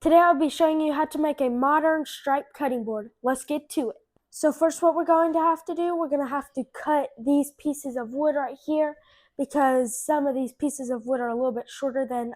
Today I'll be showing you how to make a modern stripe cutting board. Let's get to it. So first what we're going to have to do, we're going to have to cut these pieces of wood right here because some of these pieces of wood are a little bit shorter than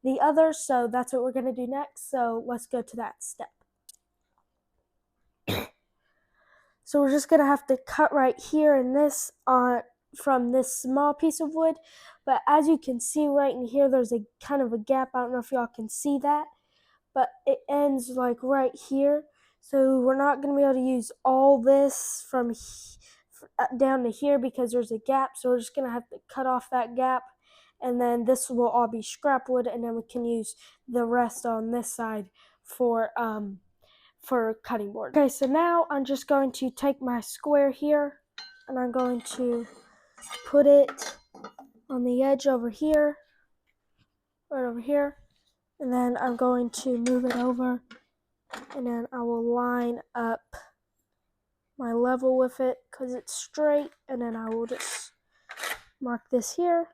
the others, so that's what we're going to do next. So let's go to that step. So we're just going to have to cut right here in this from this small piece of wood, but as you can see right in here, there's a kind of a gap. I don't know if y'all can see that, but it ends like right here. So we're not going to be able to use all this from down to here because there's a gap. So we're just going to have to cut off that gap, and then this will all be scrap wood, and then we can use the rest on this side for cutting board. Okay, so now I'm just going to take my square here and I'm going to put it on the edge over here, right over here, and then I'm going to move it over, and then I will line up my level with it because it's straight, and then I will just mark this here,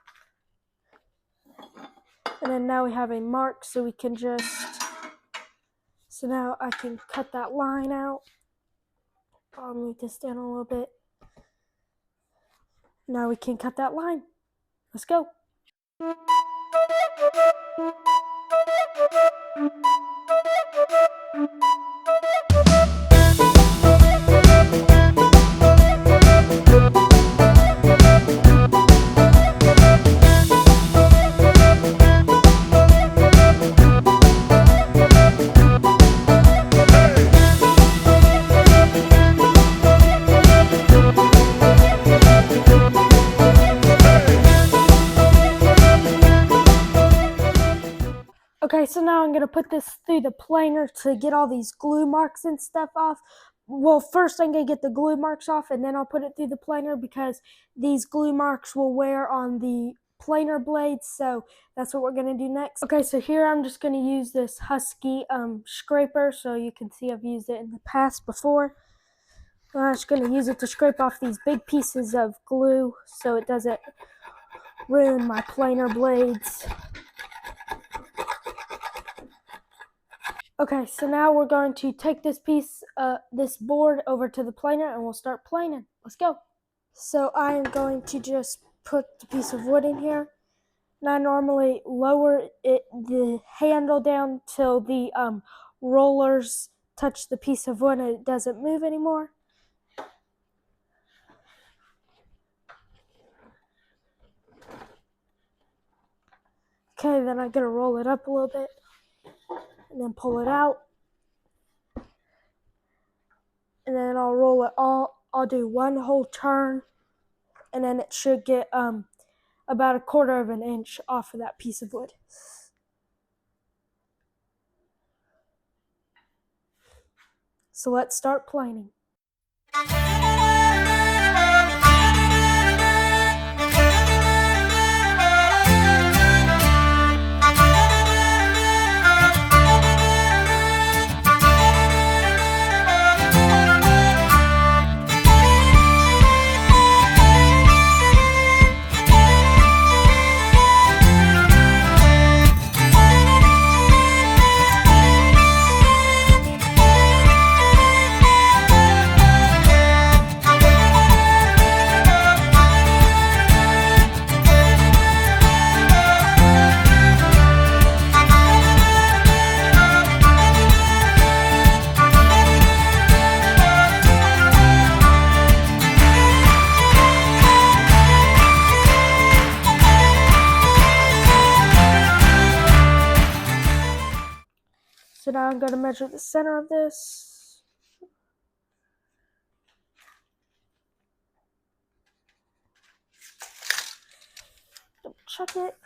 and then now we have a mark, so we can so now I can cut that line out. I'll move this down a little bit. Now we can cut that line. Let's go. Okay, so now I'm going to put this through the planer to get all these glue marks and stuff off. Well, first I'm going to get the glue marks off, and then I'll put it through the planer because these glue marks will wear on the planer blades, so that's what we're going to do next. Okay, so here I'm just going to use this Husky scraper, so you can see I've used it in the past before. I'm just going to use it to scrape off these big pieces of glue so it doesn't ruin my planer blades. Okay, so now we're going to take this this board over to the planer and we'll start planing. Let's go. So I am going to just put the piece of wood in here. And I normally lower the handle down till the rollers touch the piece of wood and it doesn't move anymore. Okay, then I'm going to roll it up a little bit and then pull it out. And then I'll roll it all. I'll do one whole turn, and then it should get about 1/4 of an inch off of that piece of wood. So let's start planing. So now I'm going to measure the center of this. Double check it.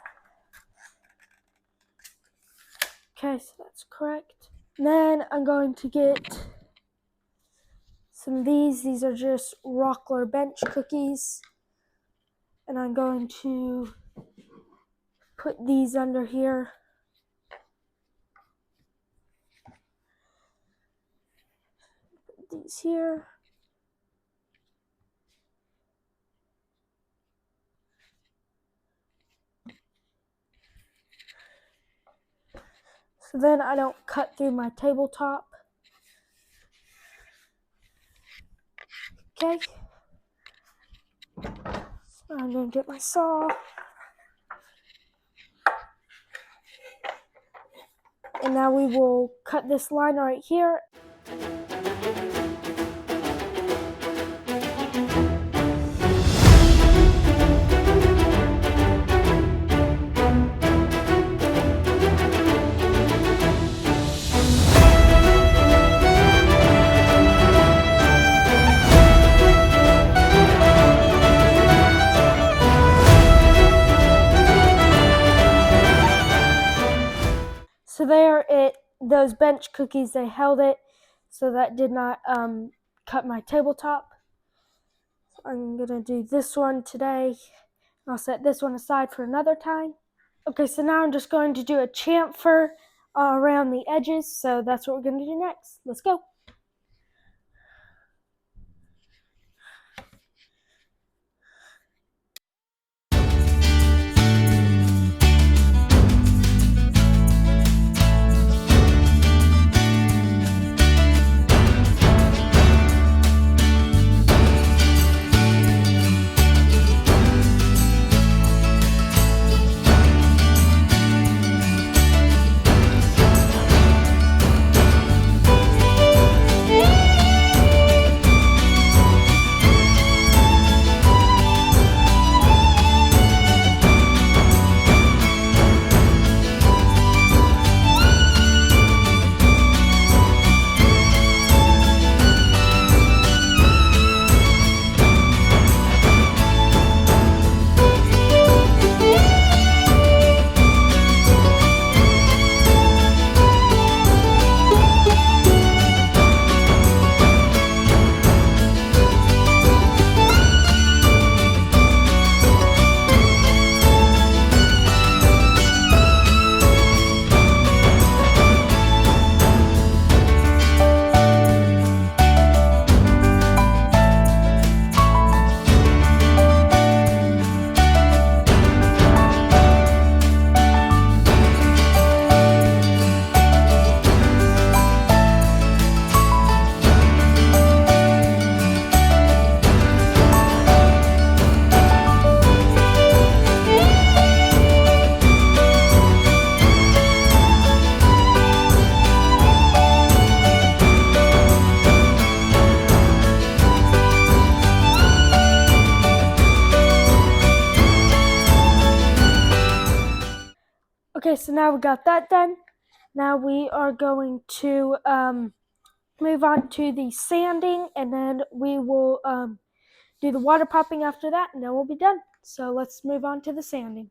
Okay, so that's correct. And then I'm going to get some of these. These are just Rockler bench cookies. And I'm going to put these under here. Put these here. so then I don't cut through my tabletop. Okay, so I'm gonna get my saw. And now we will cut this line right here. So there, those bench cookies, they held it, so that did not cut my tabletop. So I'm gonna do this one today. I'll set this one aside for another time. Okay, so now I'm just going to do a chamfer around the edges, so that's what we're gonna do next. Let's go. Okay, so now we got that done. Now we are going to move on to the sanding, and then we will do the water popping after that, and then we'll be done. So let's move on to the sanding.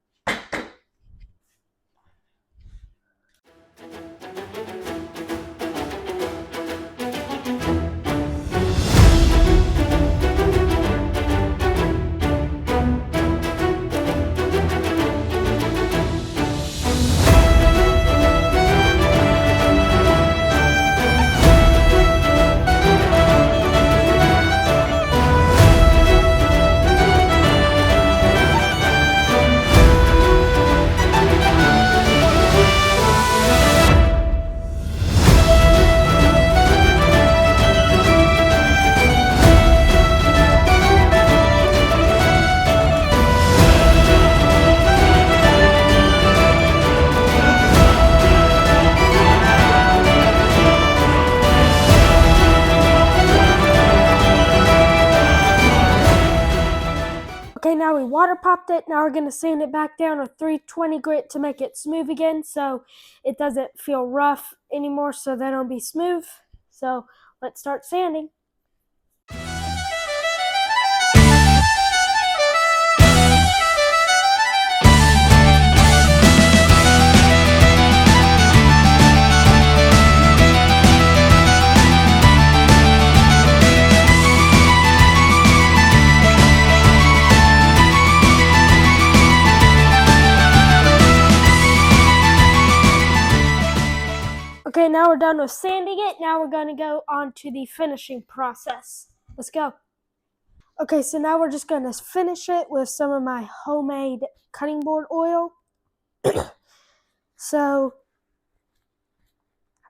Okay, now we water popped it. Now we're going to sand it back down with 320 grit to make it smooth again, so it doesn't feel rough anymore, so then it'll be smooth. So let's start sanding. Okay, now we're done with sanding it. Now we're going to go on to the finishing process. Let's go. Okay, so now we're just going to finish it with some of my homemade cutting board oil. So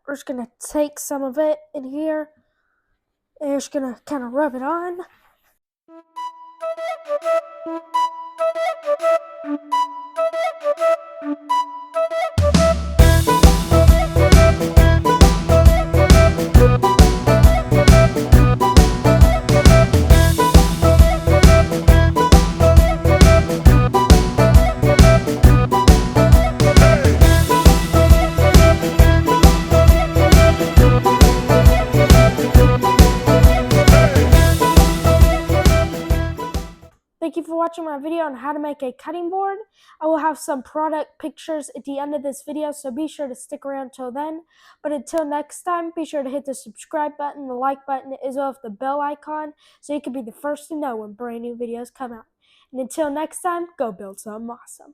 we're just gonna take some of it in here and you're just gonna kind of rub it on. Thank you for watching my video on how to make a cutting board. I will have some product pictures at the end of this video, so be sure to stick around till then. But until next time, be sure to hit the subscribe button, the like button, as well as the bell icon, so you can be the first to know when brand new videos come out. And until next time, go build something awesome.